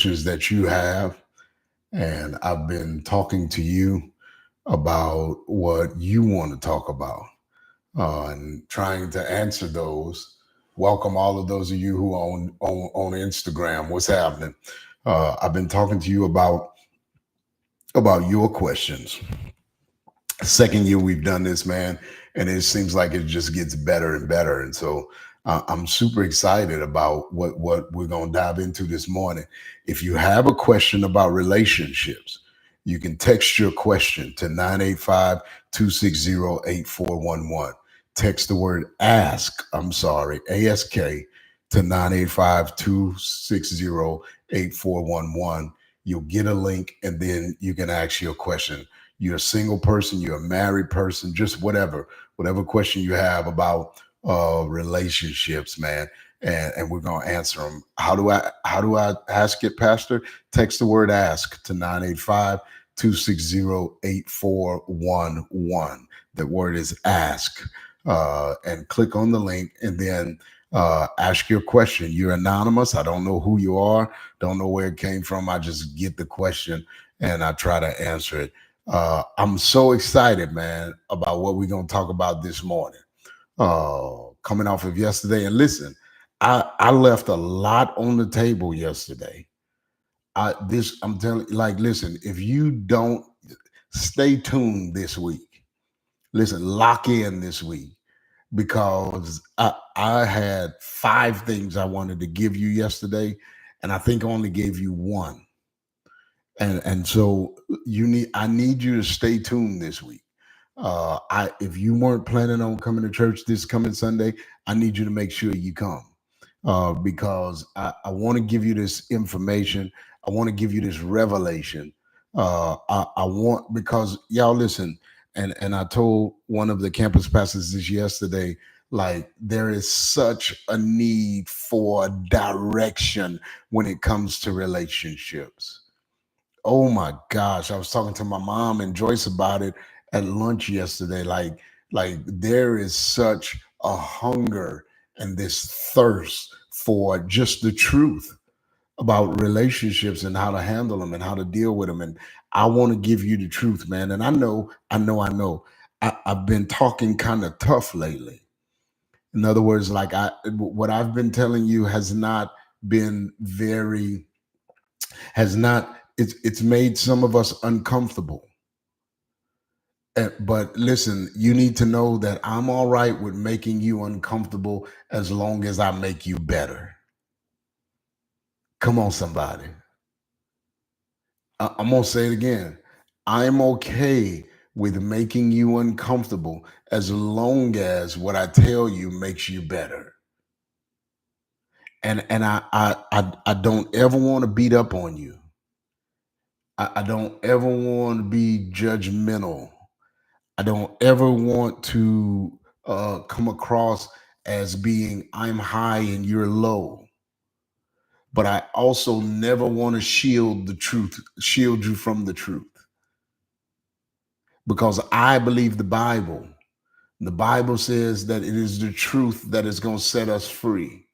questions that you have, and I've been talking to you about what you want to talk about and trying to answer those. Welcome all of those of you who are on Instagram. What's happening? I've been talking to you about your questions. Second year we've done this, man, and it seems like it just gets better and better. And so I'm super excited about what we're going to dive into this morning. If you have a question about relationships, you can text your question to 985-260-8411. Text the word ask, I'm sorry, ASK, to 985-260-8411. You'll get a link, and then you can ask your question. You're a single person, you're a married person, just whatever question you have about relationships, man. And we're gonna answer them. How do I ask it, Pastor? Text the word ask to 985-260-8411. The word is ask. And click on the link, and then ask your question. You're anonymous. I don't know who you are, don't know where it came from. I just get the question and I try to answer it. I'm so excited, man, about what we're going to talk about this morning. Coming off of yesterday. And listen, I left a lot on the table yesterday. I'm telling you, like, listen, if you don't stay tuned this week, listen, lock in this week, because I had five things I wanted to give you yesterday, and I think I only gave you one. And so I need you to stay tuned this week. If you weren't planning on coming to church this coming Sunday, I need you to make sure you come, because I want to give you this information. I want to give you this revelation. I want, because y'all listen, and I told one of the campus pastors this yesterday, like, there is such a need for direction when it comes to relationships. Oh my gosh, I was talking to my mom and Joyce about it at lunch yesterday. Like there is such a hunger and this thirst for just the truth about relationships and how to handle them and how to deal with them. And I want to give you the truth, man. And I know. I've been talking kind of tough lately. In other words, like, what I've been telling you has not been very, has not, it's made some of us uncomfortable. But listen, you need to know that I'm all right with making you uncomfortable as long as I make you better. Come on, somebody. I'm going to say it again. I'm okay with making you uncomfortable as long as what I tell you makes you better. And I don't ever want to beat up on you. I don't ever want to be judgmental. I don't ever want to come across as being I'm high and you're low. But I also never want to shield you from the truth. Because I believe the Bible. The Bible says that it is the truth that is going to set us free.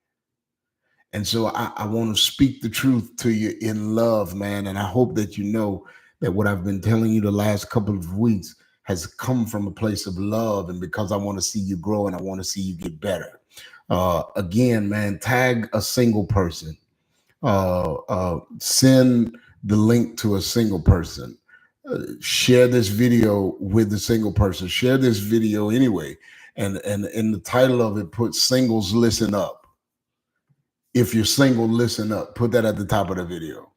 And so I want to speak the truth to you in love, man. And I hope that you know that what I've been telling you the last couple of weeks has come from a place of love, and because I want to see you grow and I want to see you get better. Again, man, tag a single person. Send the link to a single person. Share this video with the single person. Share this video anyway. And in the title of it, put "Singles Listen Up." If you're single, listen up. Put that at the top of the video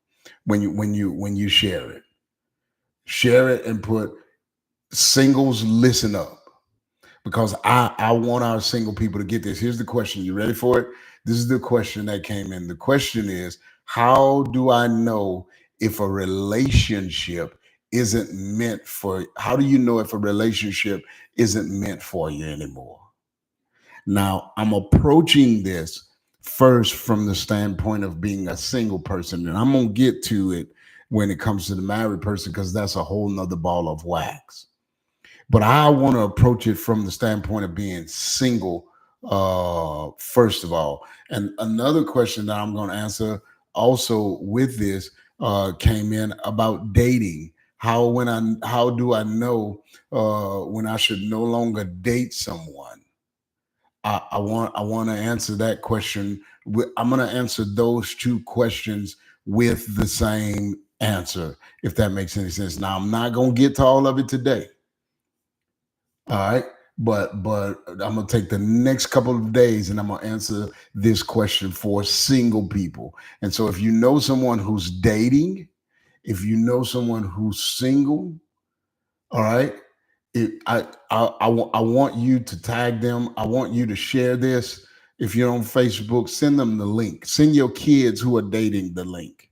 when you share it. Share it and put "Singles Listen Up," because I want our single people to get this. Here's the question. You ready for it? This is the question that came in. The question is, how do I know if a relationship isn't meant for, how do you know if a relationship isn't meant for you anymore? Now, I'm approaching this first from the standpoint of being a single person, and I'm going to get to it when it comes to the married person, because that's a whole nother ball of wax. But I want to approach it from the standpoint of being single, first of all. And another question that I'm going to answer also with this came in about dating. How do I know when I should no longer date someone? I want to answer that question. I'm going to answer those two questions with the same answer, if that makes any sense. Now, I'm not going to get to all of it today. All right. But I'm gonna take the next couple of days and I'm gonna answer this question for single people. And so if you know someone who's dating, if you know someone who's single, all right, I want you to tag them. I want you to share this. If you're on Facebook, send them the link. Send your kids who are dating the link.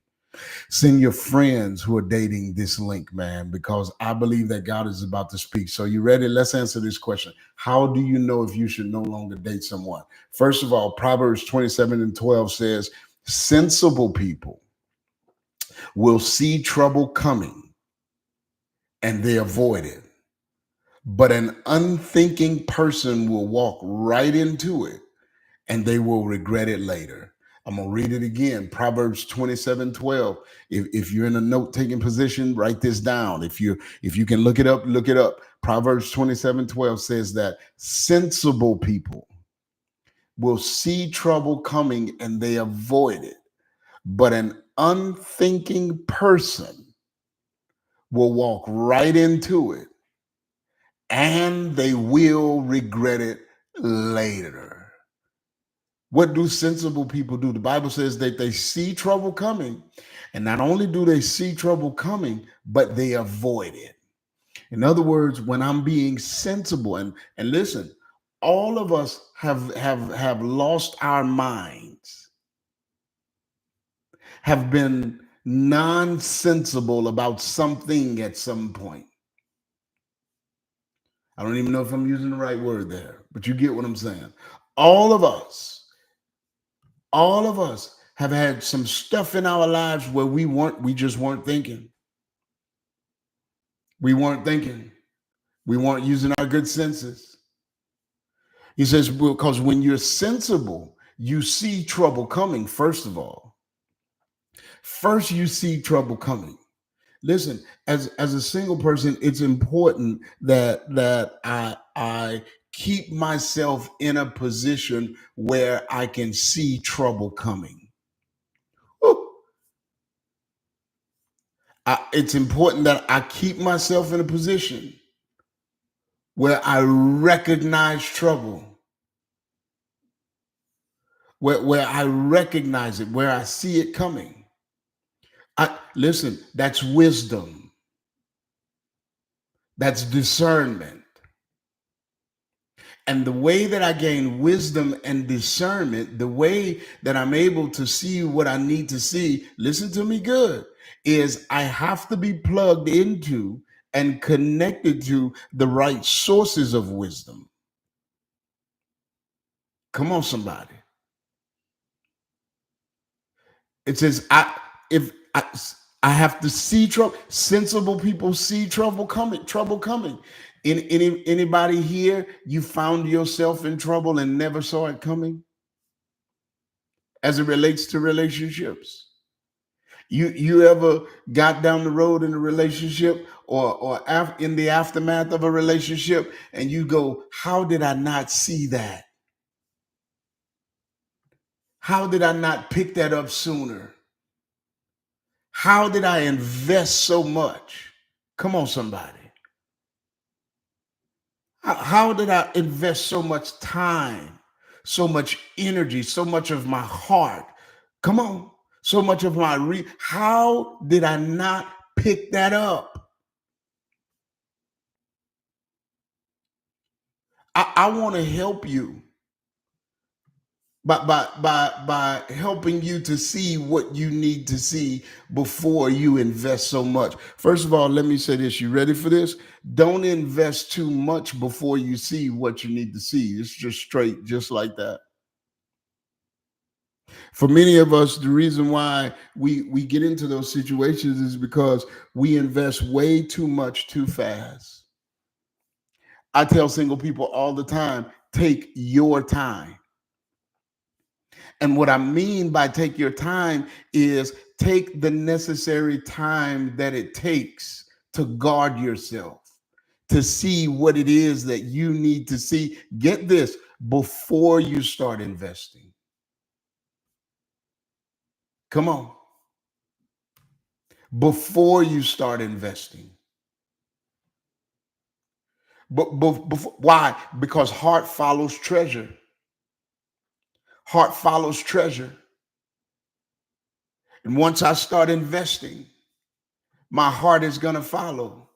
Send your friends who are dating this link, man, because I believe that God is about to speak. So, you ready? Let's answer this question. How do you know if you should no longer date someone? First of all, Proverbs 27:12 says, sensible people will see trouble coming and they avoid it. But an unthinking person will walk right into it and they will regret it later. I'm going to read it again. Proverbs 27:12. If you're in a note-taking position, write this down. If you can look it up, look it up. Proverbs 27:12 says that sensible people will see trouble coming and they avoid it. But an unthinking person will walk right into it and they will regret it later. What do sensible people do? The Bible says that they see trouble coming, and not only do they see trouble coming, but they avoid it. In other words, when I'm being sensible, and listen, all of us have lost our minds, have been nonsensible about something at some point. I don't even know if I'm using the right word there, but you get what I'm saying. All of us, all of us have had some stuff in our lives where we just weren't thinking. We weren't thinking. We weren't using our good senses. He says, because when you're sensible, you see trouble coming, first of all. First, you see trouble coming. Listen, as a single person, it's important that I keep myself in a position where I can see trouble coming. Woo. It's important that I keep myself in a position where I recognize trouble, where I recognize it, where I see it coming. Listen, that's wisdom, that's discernment. And the way that I gain wisdom and discernment, the way that I'm able to see what I need to see, listen to me good, is I have to be plugged into and connected to the right sources of wisdom. Come on, somebody. It says, if I have to see trouble. Sensible people see trouble coming. Trouble coming. Anybody here, you found yourself in trouble and never saw it coming as it relates to relationships? You ever got down the road in a relationship or in the aftermath of a relationship and you go, how did I not see that? How did I not pick that up sooner? How did I invest so much? Come on, somebody. How did I invest so much time, so much energy, so much of my heart? Come on, so much of my how did I not pick that up? I want to help you by helping you to see what you need to see before you invest so much. First of all, let me say this. You ready for this? Don't invest too much before you see what you need to see. It's just straight, just like that. For many of us, the reason why we get into those situations is because we invest way too much too fast. I tell single people all the time, take your time. And what I mean by take your time is take the necessary time that it takes to guard yourself, to see what it is that you need to see. Get this before you start investing. Come on. Before you start investing. But before, why? Because heart follows treasure. Heart follows treasure. And once I start investing, my heart is going to follow.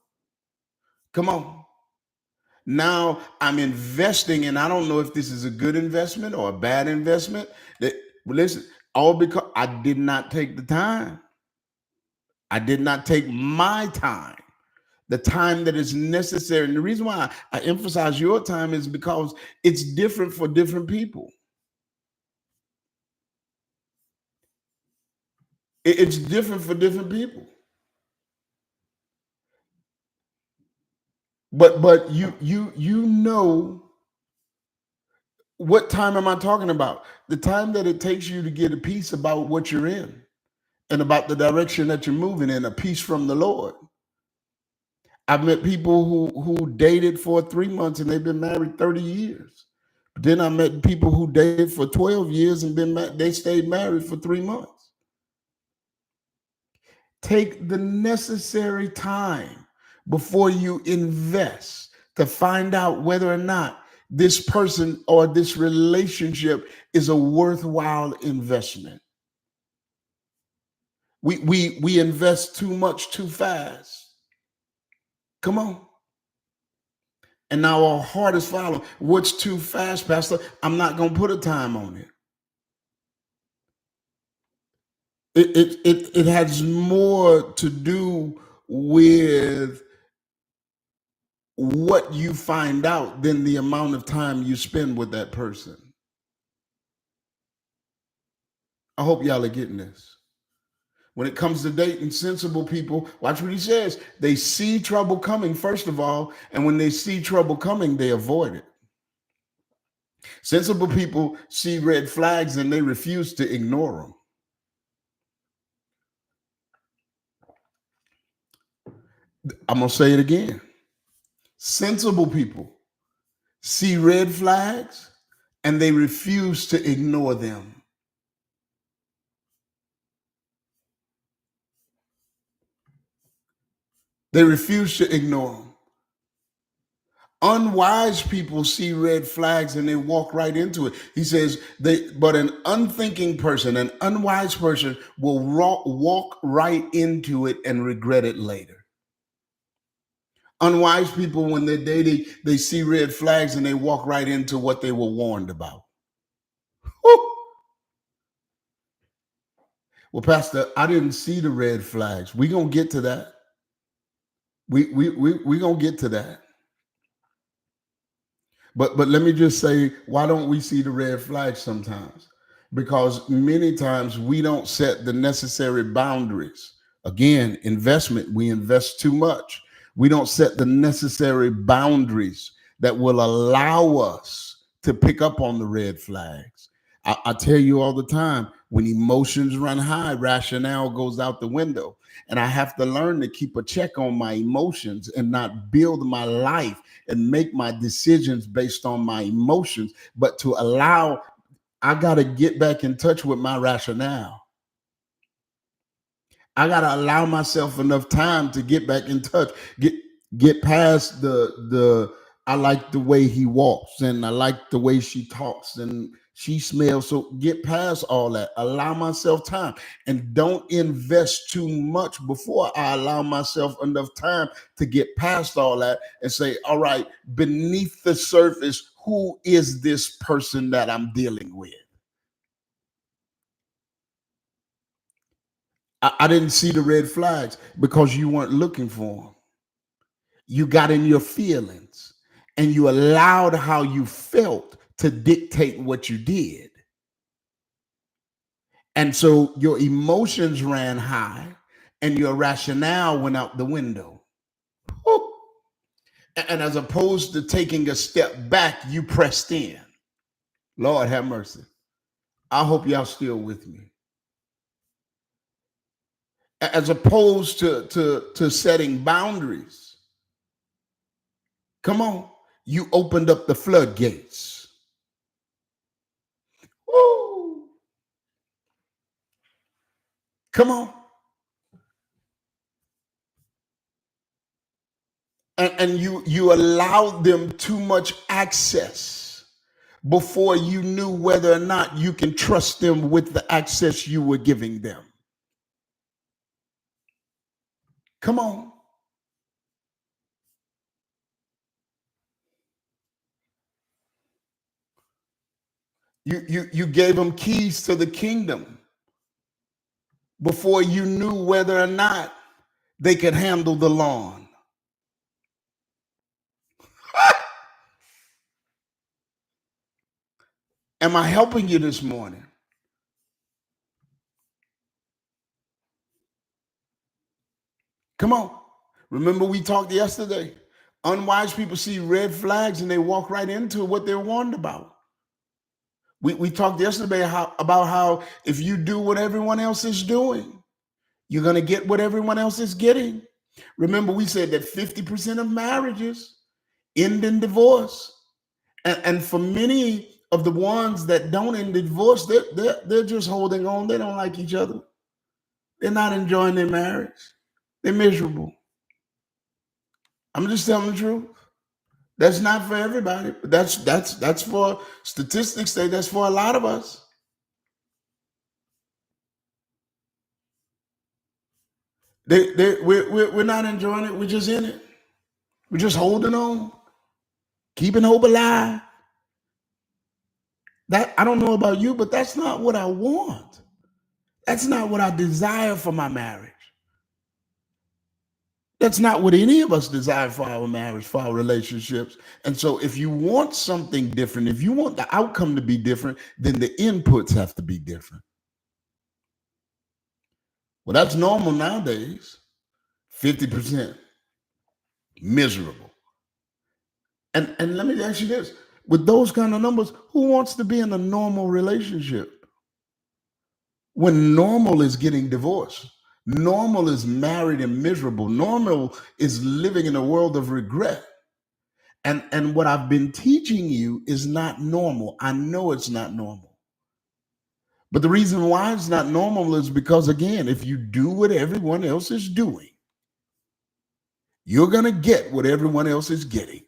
Come on. Now I'm investing, and I don't know if this is a good investment or a bad investment. That, listen, all because I did not take the time. I did not take my time, the time that is necessary. And the reason why I emphasize your time is because it's different for different people. It's different for different people. But you know, what time am I talking about? The time that it takes you to get a peace about what you're in and about the direction that you're moving in, a peace from the Lord. I've met people who dated for 3 months and they've been married 30 years. Then I met people who dated for 12 years and they stayed married for 3 months. Take the necessary time before you invest to find out whether or not this person or this relationship is a worthwhile investment. We invest too much too fast. Come on. And now our heart is following. What's too fast, Pastor? I'm not going to put a time on it. It has more to do with what you find out than the amount of time you spend with that person. I hope y'all are getting this. When it comes to dating, sensible people, watch what he says. They see trouble coming, first of all, and when they see trouble coming, they avoid it. Sensible people see red flags and they refuse to ignore them. I'm going to say it again. Sensible people see red flags and they refuse to ignore them. They refuse to ignore them. Unwise people see red flags and they walk right into it. He says, but an unthinking person, an unwise person will walk right into it and regret it later. Unwise people, when they're dating, they see red flags and they walk right into what they were warned about. Woo! Well, Pastor, I didn't see the red flags. We're going to get to that. We're going to get to that. But let me just say, why don't we see the red flags sometimes? Because many times we don't set the necessary boundaries. Again, investment, we invest too much. We don't set the necessary boundaries that will allow us to pick up on the red flags. I tell you all the time, when emotions run high, rationale goes out the window. And I have to learn to keep a check on my emotions and not build my life and make my decisions based on my emotions, but to allow, I got to get back in touch with my rationale. I got to allow myself enough time to get back in touch, get past the I like the way he walks and I like the way she talks and she smells. So get past all that. Allow myself time and don't invest too much before I allow myself enough time to get past all that and say, all right, beneath the surface, who is this person that I'm dealing with? I didn't see the red flags because you weren't looking for them. You got in your feelings and you allowed how you felt to dictate what you did. And so your emotions ran high and your rationale went out the window. Woo. And as opposed to taking a step back, you pressed in. Lord have mercy. I hope y'all still with me. As opposed to setting boundaries. Come on. You opened up the floodgates. Woo! Come on. And you allowed them too much access before you knew whether or not you can trust them with the access you were giving them. Come on. You gave them keys to the kingdom before you knew whether or not they could handle the lawn. Am I helping you this morning? Come on. Remember we talked yesterday. Unwise people see red flags and they walk right into what they're warned about. We talked yesterday about how if you do what everyone else is doing, you're going to get what everyone else is getting. Remember, we said that 50% of marriages end in divorce. And for many of the ones that don't end in divorce, they're just holding on. They don't like each other. They're not enjoying their marriage. They're miserable. I'm just telling the truth. That's not for everybody. But that's for statistics say that's for a lot of us. We're not enjoying it. We're just in it. We're just holding on, keeping hope alive. That I don't know about you, but that's not what I want. That's not what I desire for my marriage. That's not what any of us desire for our marriage, for our relationships. And so if you want something different, if you want the outcome to be different, then the inputs have to be different. Well, that's normal nowadays. 50% miserable. And let me ask you this. With those kind of numbers, who wants to be in a normal relationship? When normal is getting divorced, normal is married and miserable, normal is living in a world of regret. And what I've been teaching you is not normal. I know it's not normal. But the reason why it's not normal is because, again, if you do what everyone else is doing, you're going to get what everyone else is getting.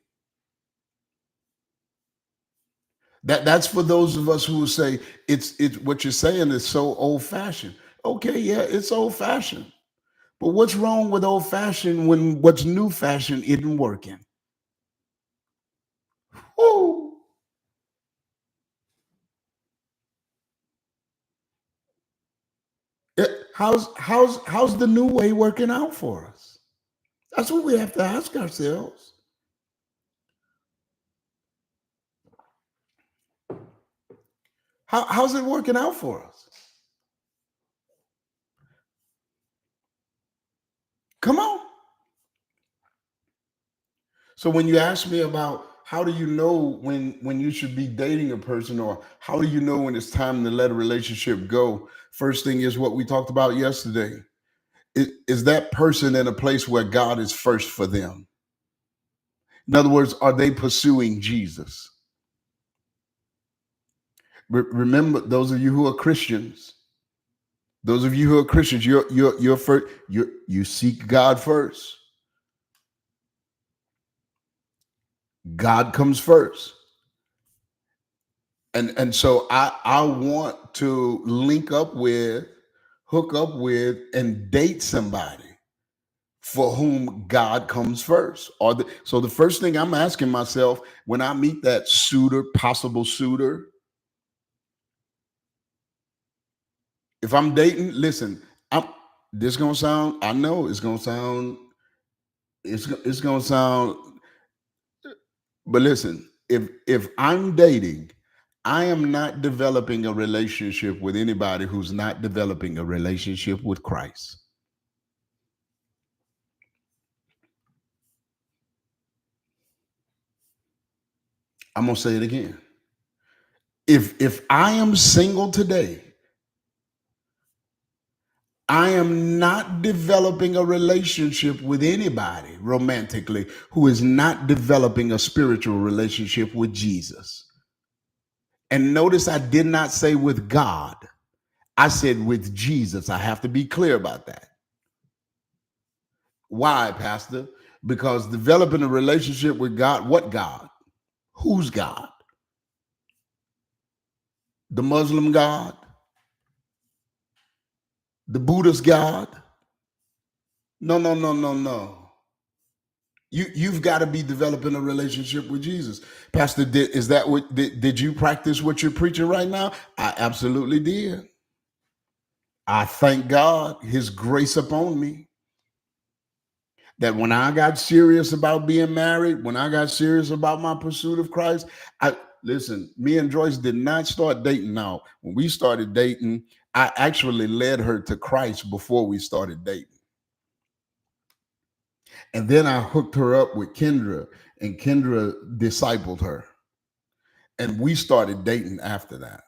That's for those of us who say it's what you're saying is so old fashioned. Okay, yeah, it's old fashioned. But what's wrong with old fashioned when what's new fashioned isn't working? Woo. How's the new way working out for us? That's what we have to ask ourselves. How's it working out for us? Come on. So when you ask me about how do you know when you should be dating a person, or how do you know when it's time to let a relationship go? First thing is what we talked about yesterday. Is that person in a place where God is first for them? In other words, are they pursuing Jesus? Remember, those of you who are Christians, you're first. You seek God first. God comes first. And so I want to link up with, hook up with, and date somebody for whom God comes first. So the first thing I'm asking myself when I meet that suitor, possible suitor, if I'm dating, listen, I'm this gonna sound, I know it's gonna sound, it's gonna sound, but listen, if I'm dating, I am not developing a relationship with anybody who's not developing a relationship with Christ. I'm gonna say it again. If I am single today, I am not developing a relationship with anybody romantically who is not developing a spiritual relationship with Jesus. And notice I did not say with God. I said with Jesus. I have to be clear about that. Why, Pastor? Because developing a relationship with God, what God? Who's God? The Muslim God? The Buddhist God? No, no, no, no, no. You've got to be developing a relationship with Jesus. Pastor, is that what did you practice what you're preaching right now? I absolutely did. I thank God, his grace upon me. That when I got serious about being married, when I got serious about my pursuit of Christ, I listen, me and Joyce did not start dating now. When we started dating, I actually led her to Christ before we started dating. And then I hooked her up with Kendra, and Kendra discipled her. And we started dating after that.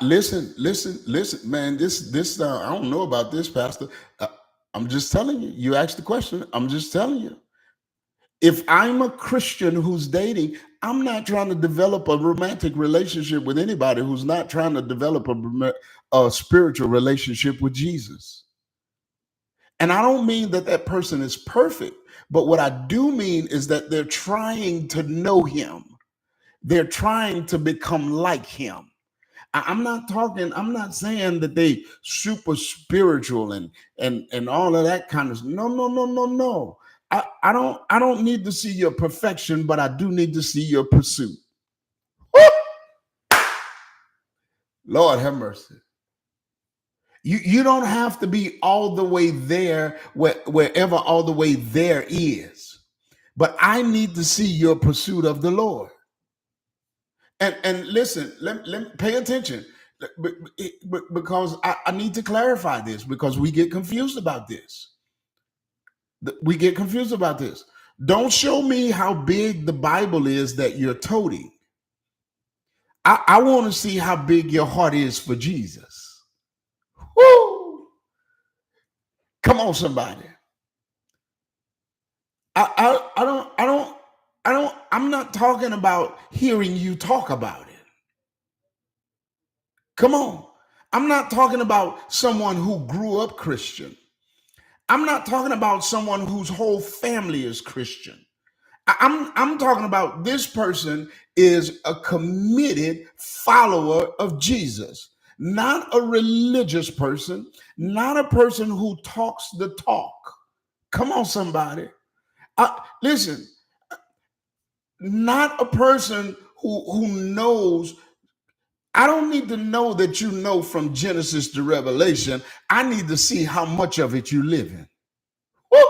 Listen, man. This I don't know about this, Pastor. Uh, I'm just telling you. You asked the question. I'm just telling you. If I'm a Christian who's dating, I'm not trying to develop a romantic relationship with anybody who's not trying to develop a spiritual relationship with Jesus. And I don't mean that that person is perfect, but what I do mean is that they're trying to know him. They're trying to become like him. I'm not talking, I'm not saying that they super spiritual and all of that kind of no, no, no, no, no. I don't need to see your perfection, but I do need to see your pursuit. Woo! Lord have mercy. You don't have to be all the way there wherever all the way there is. But I need to see your pursuit of the Lord. And listen, let pay attention because I need to clarify this because we get confused about this. We get confused about this. Don't show me how big the Bible is that you're toting. I want to see how big your heart is for Jesus. Woo! Come on, somebody. I'm not talking about hearing you talk about it. Come on. I'm not talking about someone who grew up Christian. I'm not talking about someone whose whole family is Christian. I'm talking about this person is a committed follower of Jesus, not a religious person, not a person who talks the talk. Come on, somebody. Listen, not a person who knows. I don't need to know that you know from Genesis to Revelation. I need to see how much of it you live in. Woo!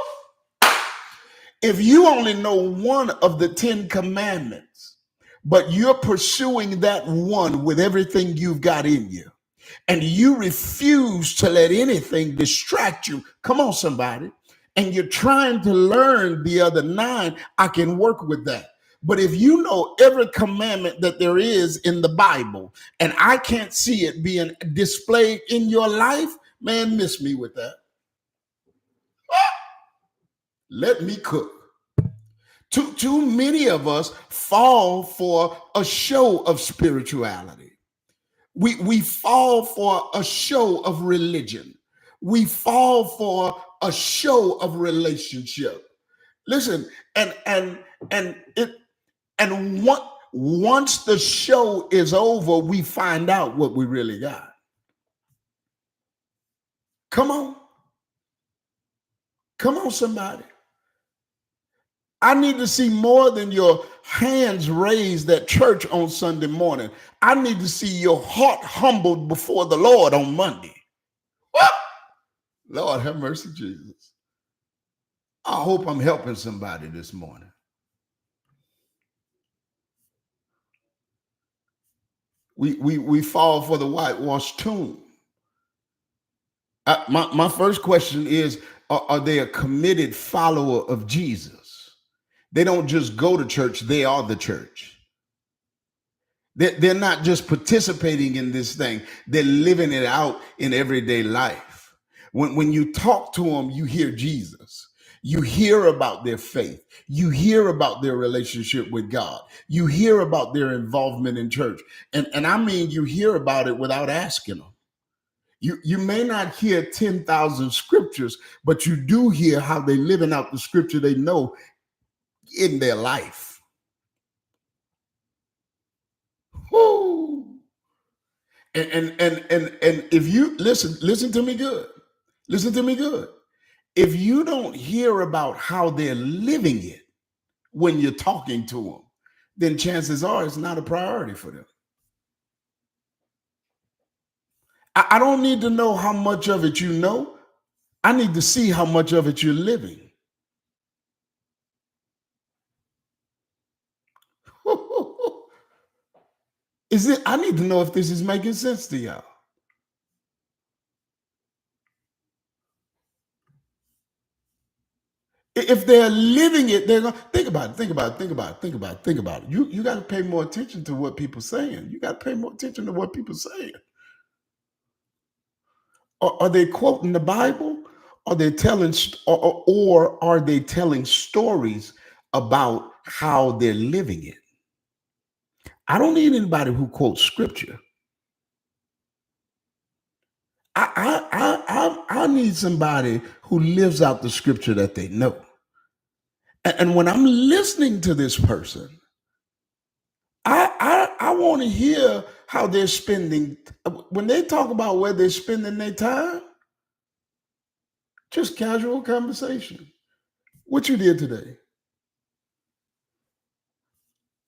If you only know one of the 10 commandments, but you're pursuing that one with everything you've got in you, and you refuse to let anything distract you, come on, somebody, and you're trying to learn the other 9, I can work with that. But if you know every commandment that there is in the Bible, and I can't see it being displayed in your life, man, miss me with that. Let me cook. Too many of us fall for a show of spirituality. We fall for a show of religion. We fall for a show of relationship. Listen, and it and what once the show is over, we find out what we really got. Come on. Come on, somebody. I need to see more than your hands raised at church on Sunday morning. I need to see your heart humbled before the Lord on Monday. What? Lord have mercy, Jesus. I hope I'm helping somebody this morning. We fall for the whitewashed tomb. My first question is, are they a committed follower of Jesus? They don't just go to church, they are the church. They're not just participating in this thing, they're living it out in everyday life. When you talk to them, you hear Jesus. You hear about their faith. You hear about their relationship with God. You hear about their involvement in church. And I mean, you hear about it without asking them. You may not hear 10,000 scriptures, but you do hear how they living out the scripture they know in their life. Woo. And if you listen to me good. Listen to me good. If you don't hear about how they're living it when you're talking to them, then chances are it's not a priority for them. I don't need to know how much of it you know. I need to see how much of it you're living. Is it? I need to know if this is making sense to y'all. If they're living it, they're gonna think about it, think about it, think about it, think about it, think about it. You got to pay more attention to what people saying. You got to pay more attention to what people saying. Are they quoting the Bible? Are they telling, or are they telling stories about how they're living it? I don't need anybody who quotes scripture. I need somebody who lives out the scripture that they know. And when I'm listening to this person, I want to hear how they're spending. When they talk about where they're spending their time, just casual conversation. What you did today?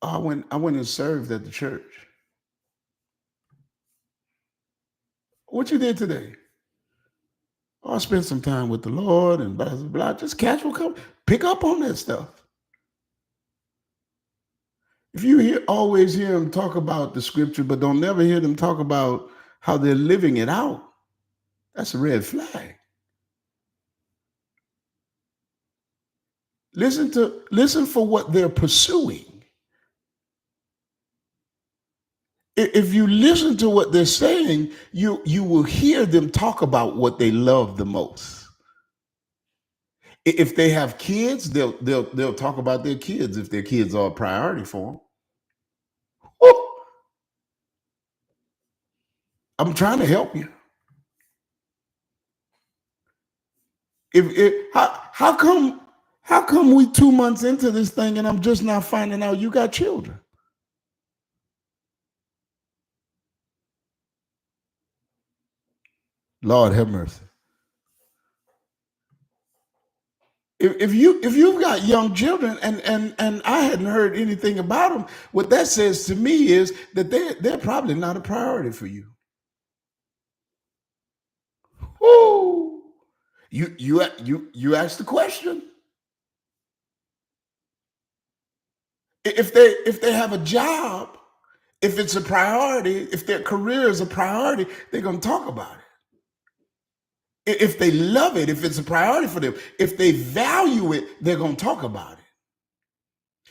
I went and served at the church. What you did today? Oh, I spent some time with the Lord and blah blah blah. Just casual pick up on that stuff. If you always hear them talk about the scripture, but don't never hear them talk about how they're living it out, that's a red flag. Listen for what they're pursuing. If you listen to what they're saying, you will hear them talk about what they love the most. If they have kids, they'll talk about their kids if their kids are a priority for them. Woo! I'm trying to help you. How come we 2 months into this thing and I'm just now finding out you got children? Lord have mercy. If you've got young children and I hadn't heard anything about them, what that says to me is that they're probably not a priority for you. Woo! You asked the question. If they have a job, if it's a priority, if their career is a priority, they're going to talk about it. If they love it, if it's a priority for them, if they value it, they're going to talk about it.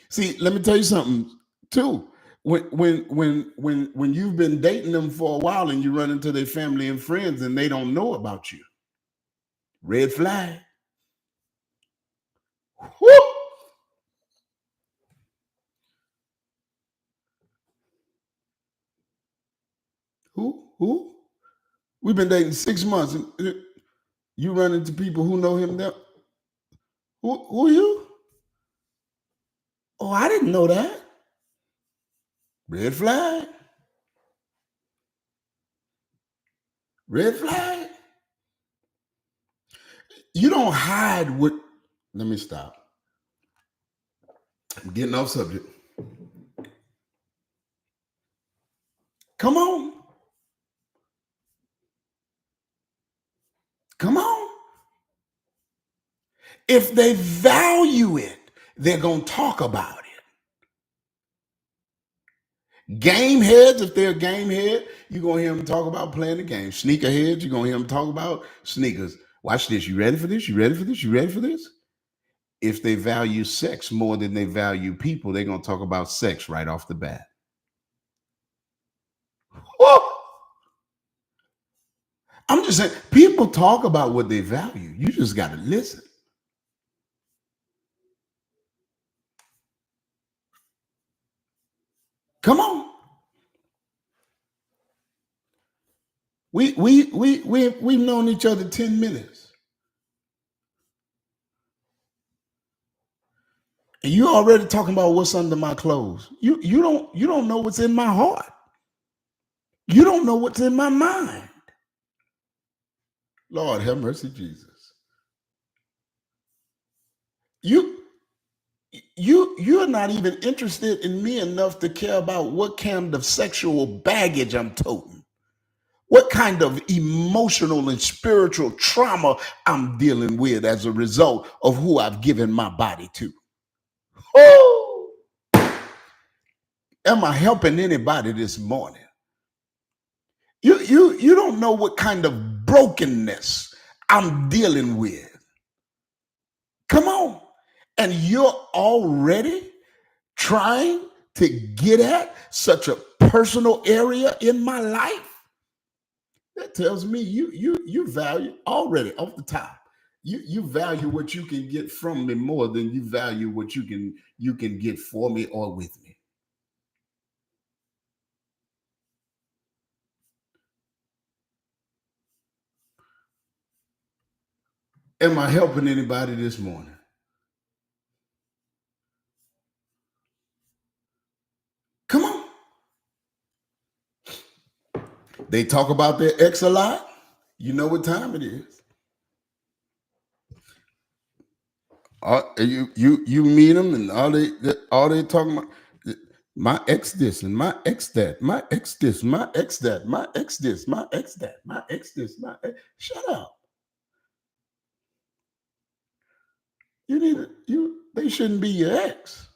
See, let me tell you something too. When you've been dating them for a while and you run into their family and friends and they don't know about you, red flag. Woo! Who? We've been dating 6 months and you run into people who know him now. Who are you? Oh, I didn't know that. Red flag. Red flag. You don't hide what. Let me stop. I'm getting off subject. Come on. Come on. If they value it, they're going to talk about it. Game heads, if they're a game head, you're going to hear them talk about playing the game. Sneaker heads, you're going to hear them talk about sneakers. Watch this. You ready for this? You ready for this? You ready for this? If they value sex more than they value people, they're going to talk about sex right off the bat. Woo! I'm just saying, people talk about what they value. You just got to listen. Come on. We've known each other 10 minutes. And you already talking about what's under my clothes. You don't know what's in my heart. You don't know what's in my mind. Lord have mercy, Jesus. You're not even interested in me enough to care about what kind of sexual baggage I'm toting, what kind of emotional and spiritual trauma I'm dealing with as a result of who I've given my body to. Oh, am I helping anybody this morning? You don't know what kind of brokenness I'm dealing with. Come on. And you're already trying to get at such a personal area in my life. That tells me you value already off the top. You value what you can get from me more than you value what you can get for me or with me. Am I helping anybody this morning? Come on. They talk about their ex a lot. You know what time it is. You meet them and all they talking about my ex this and my ex that, my ex this, my ex that, my ex this, my ex that, my ex this, my ex. Shut up. They shouldn't be your ex.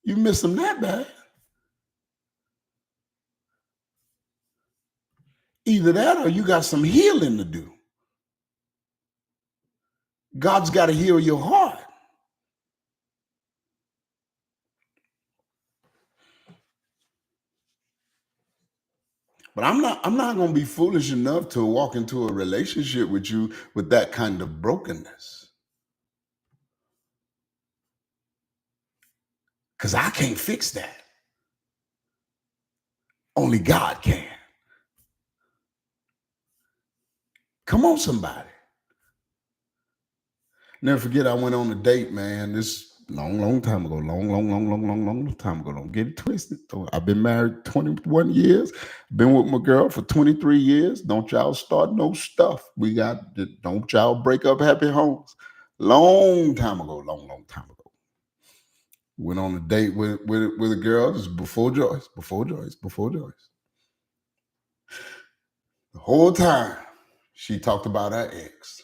You miss them that bad. Either that or you got some healing to do. God's got to heal your heart. But I'm not going to be foolish enough to walk into a relationship with you with that kind of brokenness. Because I can't fix that. Only God can. Come on, somebody. Never forget, I went on a date, man. This long time ago. Long time ago. Don't get it twisted. I've been married 21 years. Been with my girl for 23 years. Don't y'all start no stuff. Don't y'all break up happy homes. Long time ago. Long time ago. Went on a date with a girl. This is before Joyce. The whole time she talked about her ex.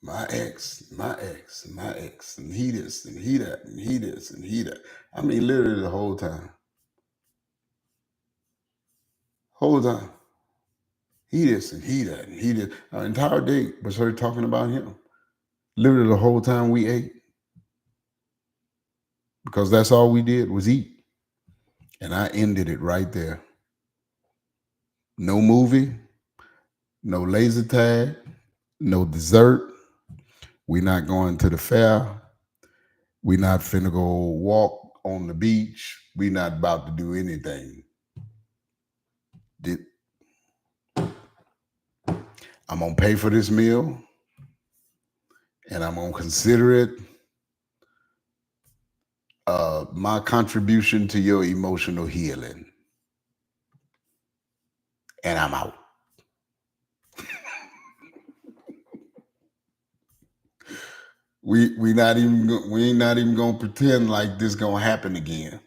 My ex, and he this, and he that, and he this, and he that. I mean, literally the whole time. Whole time. He this, and he that, and he this. Our entire date was her talking about him. Literally the whole time we ate. Because that's all we did was eat. And I ended it right there. No movie, no laser tag, no dessert. We not going to the fair. We not finna go walk on the beach. We not about to do anything. I'm gonna pay for this meal, and I'm gonna consider it my contribution to your emotional healing. And I'm out. We ain't not even gonna pretend like this gonna happen again.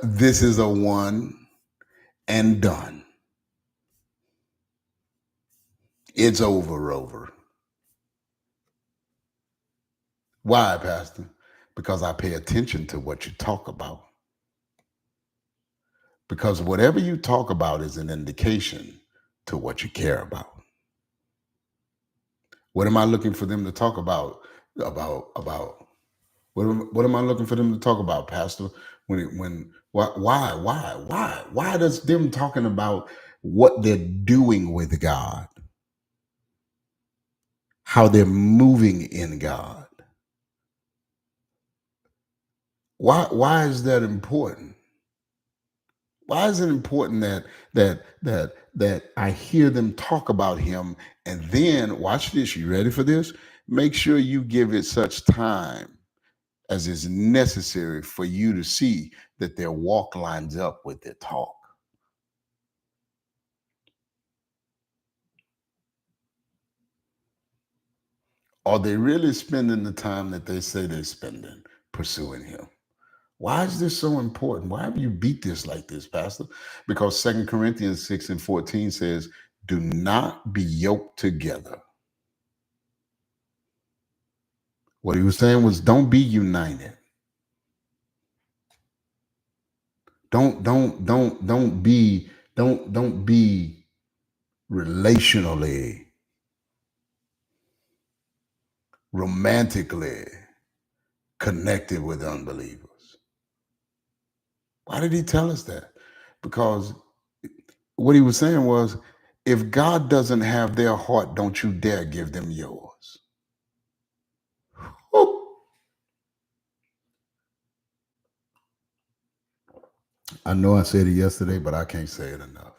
This is a one and done. It's over. Why, Pastor? Because I pay attention to what you talk about. because whatever you talk about is an indication to what you care about. What am I looking for them to talk about? About what am I looking for them to talk about, Pastor? Why does them talking about what they're doing with God, how they're moving in God? Why is that important? Why is it important that I hear them talk about him, and then watch this, you ready for this? Make sure you give it such time as is necessary for you to see that their walk lines up with their talk. Are they really spending the time that they say they're spending pursuing him? Why is this so important? Why have you beat this like this, Pastor? Because 2 Corinthians 6:14 says, do not be yoked together. What he was saying was, don't be united. Don't be relationally, romantically connected with unbelievers. Why did he tell us that? Because what he was saying was, if God doesn't have their heart, don't you dare give them yours. Woo. I know I said it yesterday, but I can't say it enough.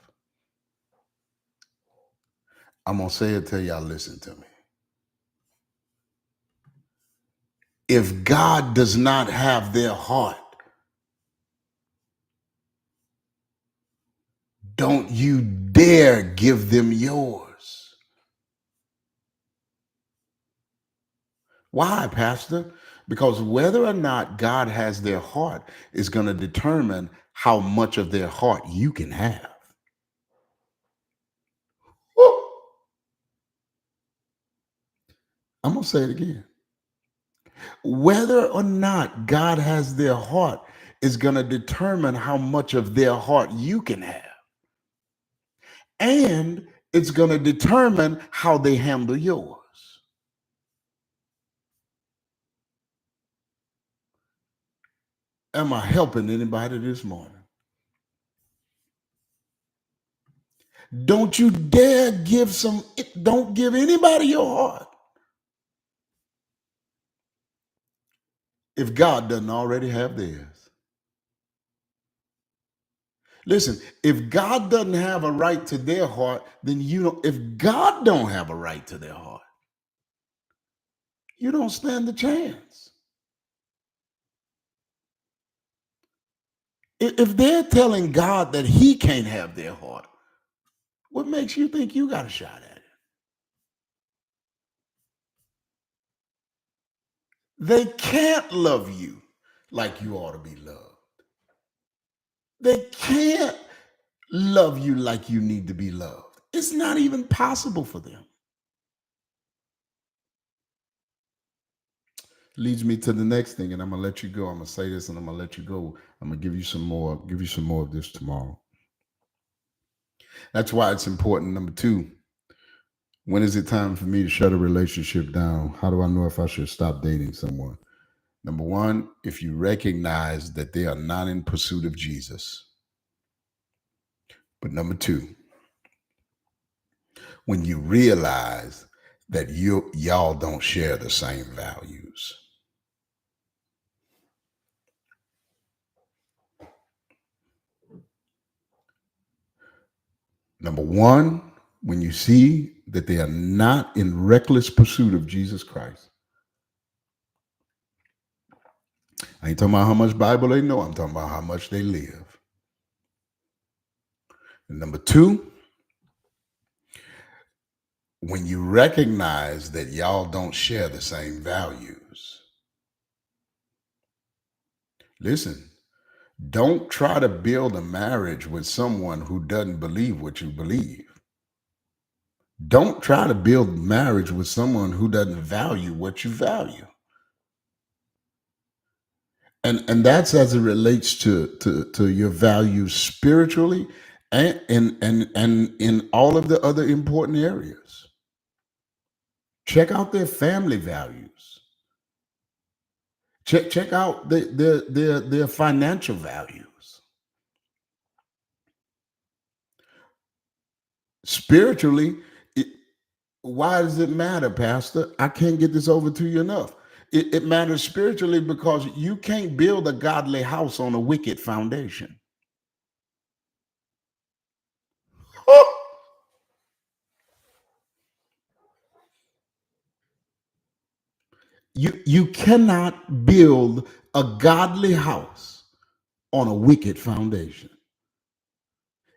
I'm going to say it till y'all listen to me. If God does not have their heart, don't you dare give them yours. Why, Pastor? Because whether or not God has their heart is going to determine how much of their heart you can have. Woo. I'm going to say it again. Whether or not God has their heart is going to determine how much of their heart you can have. And it's going to determine how they handle yours. Am I helping anybody this morning? Don't you dare don't give anybody your heart if God doesn't already have theirs. Listen, if God doesn't have a right to their heart, then you don't, if God don't have a right to their heart, you don't stand a chance. If they're telling God that he can't have their heart, what makes you think you got a shot at it? They can't love you like you ought to be loved. They can't love you like you need to be loved. It's not even possible for them. Leads me to the next thing, and I'm gonna let you go. I'm gonna say this and I'm gonna let you go. I'm gonna give you some more of this tomorrow. That's why it's important. Number two, when is it time for me to shut a relationship down? How do I know if I should stop dating someone? Number one, if you recognize that they are not in pursuit of Jesus. But number two, when you realize that y'all don't share the same values. Number one, when you see that they are not in reckless pursuit of Jesus Christ. I ain't talking about how much Bible they know. I'm talking about how much they live. And number two, when you recognize that y'all don't share the same values. Listen, don't try to build a marriage with someone who doesn't believe what you believe. Don't try to build marriage with someone who doesn't value what you value. And that's as it relates to your values spiritually and in all of the other important areas. Check out their family values. Check out their financial values. Spiritually, it, why does it matter, Pastor? I can't get this over to you enough. It matters spiritually because you can't build a godly house on a wicked foundation. You cannot build a godly house on a wicked foundation.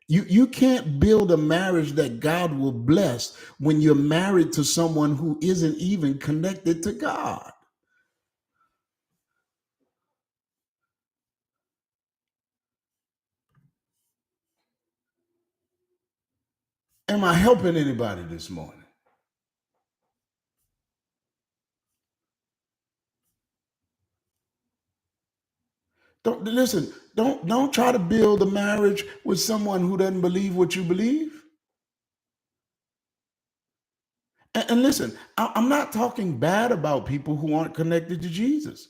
You can't build a marriage that God will bless when you're married to someone who isn't even connected to God. Am I helping anybody this morning? Don't listen, don't try to build a marriage with someone who doesn't believe what you believe. And listen, I'm not talking bad about people who aren't connected to Jesus.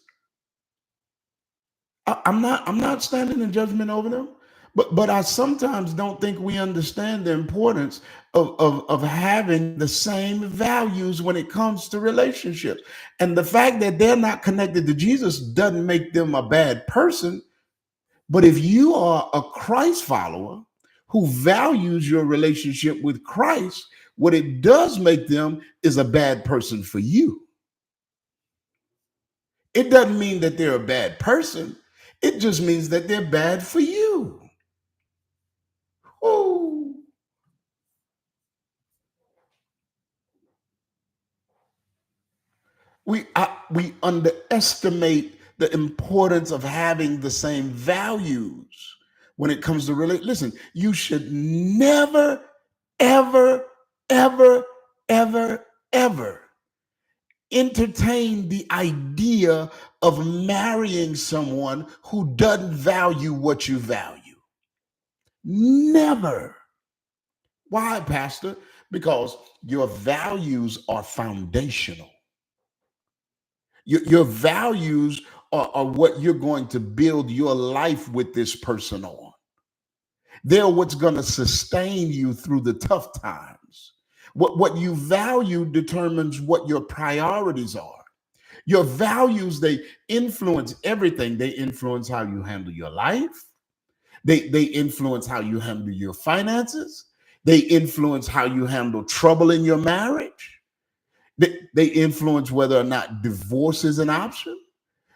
I'm not standing in judgment over them, but I sometimes don't think we understand the importance of having the same values when it comes to relationships. And the fact that they're not connected to Jesus doesn't make them a bad person. But if you are a Christ follower who values your relationship with Christ, what it does make them is a bad person for you. It doesn't mean that they're a bad person. It just means that they're bad for you. Ooh. We underestimate the importance of having the same values when it comes to listen, you should never, ever, ever, ever, ever entertain the idea of marrying someone who doesn't value what you value. Never. Why, Pastor? Because your values are foundational. Your values are what you're going to build your life with this person on. They're what's going to sustain you through the tough times. What you value determines what your priorities are. Your values, they influence everything. They influence how you handle your life. They influence how you handle your finances. They influence how you handle trouble in your marriage. They influence whether or not divorce is an option,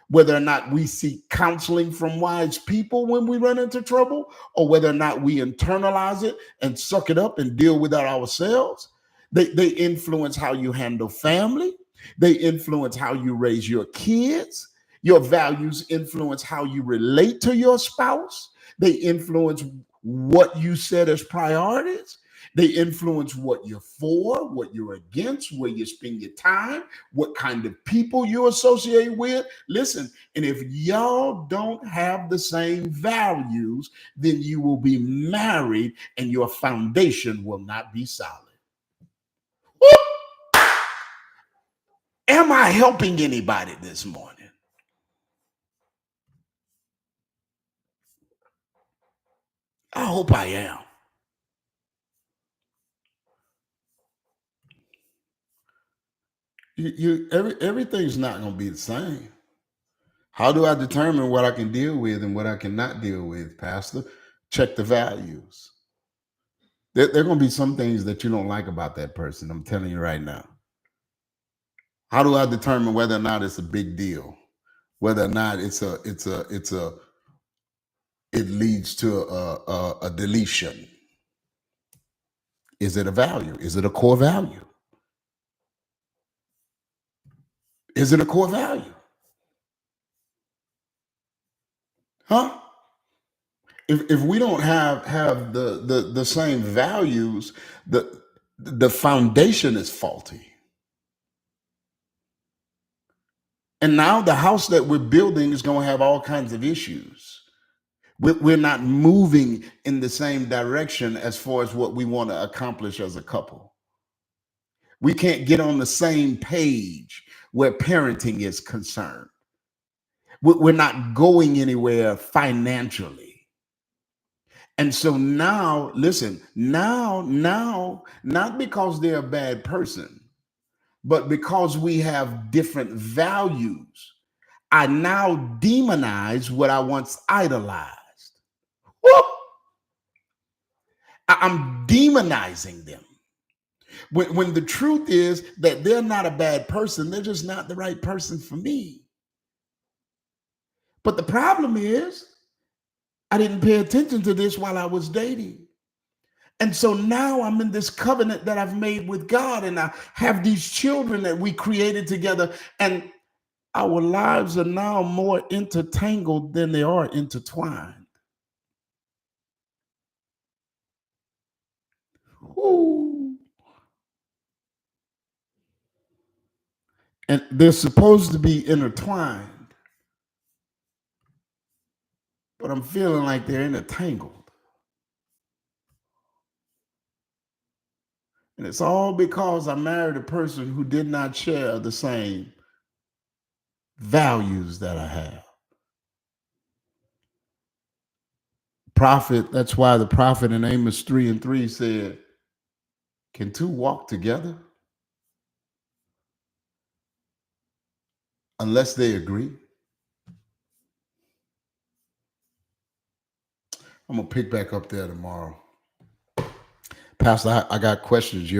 whether or not we seek counseling from wise people when we run into trouble, or whether or not we internalize it and suck it up and deal with it ourselves. They influence how you handle family. They influence how you raise your kids. Your values influence how you relate to your spouse. They influence what you set as priorities. They influence what you're for, what you're against, where you spend your time, what kind of people you associate with. Listen, and if y'all don't have the same values, then you will be married and your foundation will not be solid. Woo! Am I helping anybody this morning? I hope I am. Everything's not going to be the same. How do I determine what I can deal with and what I cannot deal with, Pastor? Check the values. There are going to be some things that you don't like about that person. I'm telling you right now. How do I determine whether or not it's a big deal? Whether or not it leads to a deletion? Is it a value? Is it a core value? Is it a core value? Huh? If we don't have the same values, the foundation is faulty. And now the house that we're building is going to have all kinds of issues. We're not moving in the same direction as far as what we want to accomplish as a couple. We can't get on the same page where parenting is concerned. We're not going anywhere financially. And so now, listen, now, not because they're a bad person, but because we have different values, I now demonize what I once idolized. Woo! I'm demonizing them. When the truth is that they're not a bad person, they're just not the right person for me. But the problem is, I didn't pay attention to this while I was dating. And so now I'm in this covenant that I've made with God, and I have these children that we created together, and our lives are now more intertangled than they are intertwined. Ooh. And they're supposed to be intertwined, but I'm feeling like they're intertangled. And it's all because I married a person who did not share the same values that I have. Prophet, that's why the prophet in Amos 3:3 said, can two walk together unless they agree? I'm gonna pick back up there tomorrow. Pastor, I got questions.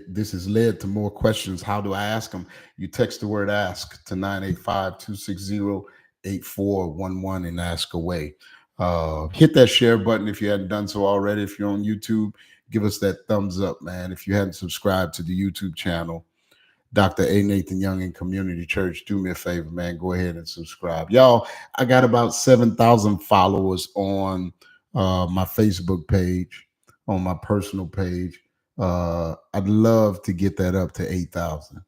This has led to more questions. How do I ask them? You text the word ask to 985-260-8411 and ask away. Hit that share button if you hadn't done so already. If you're on YouTube, give us that thumbs up, man. If you hadn't subscribed to the YouTube channel, Dr. A. Nathan Young in Community Church, do me a favor, man. Go ahead and subscribe. Y'all, I got about 7,000 followers on my Facebook page, on my personal page. I'd love to get that up to 8,000.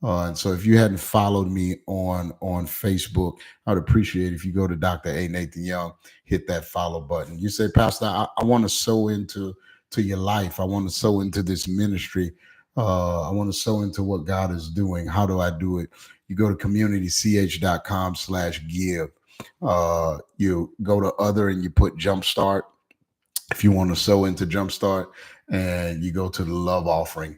And so if you hadn't followed me on Facebook, I'd appreciate if you go to Dr. A. Nathan Young, hit that follow button. You say, Pastor, I want to sow into your life. I want to sow into this ministry. I want to sow into what God is doing. How do I do it? You go to communitych.com/give. You go to other and you put Jumpstart if you want to sow into Jumpstart, and you go to the love offering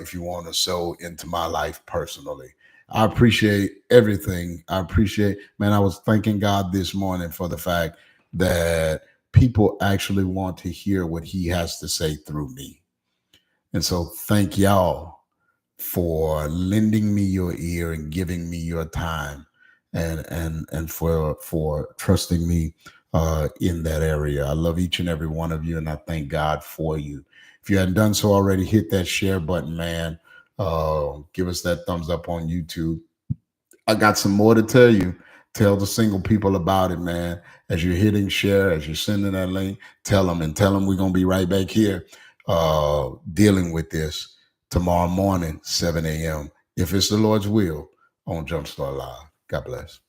if you want to sow into my life personally. I appreciate everything. I was thanking God this morning for the fact that people actually want to hear what he has to say through me. And so thank y'all for lending me your ear and giving me your time, and for trusting me in that area. I love each and every one of you, and I thank God for you. If you hadn't done so already, hit that share button, man. Give us that thumbs up on YouTube. I got some more to tell you. Tell the single people about it, man. As you're hitting share, as you're sending that link, tell them we're going to be right back here dealing with this tomorrow morning, 7 a.m. if it's the Lord's will, on Jumpstart Live. God bless.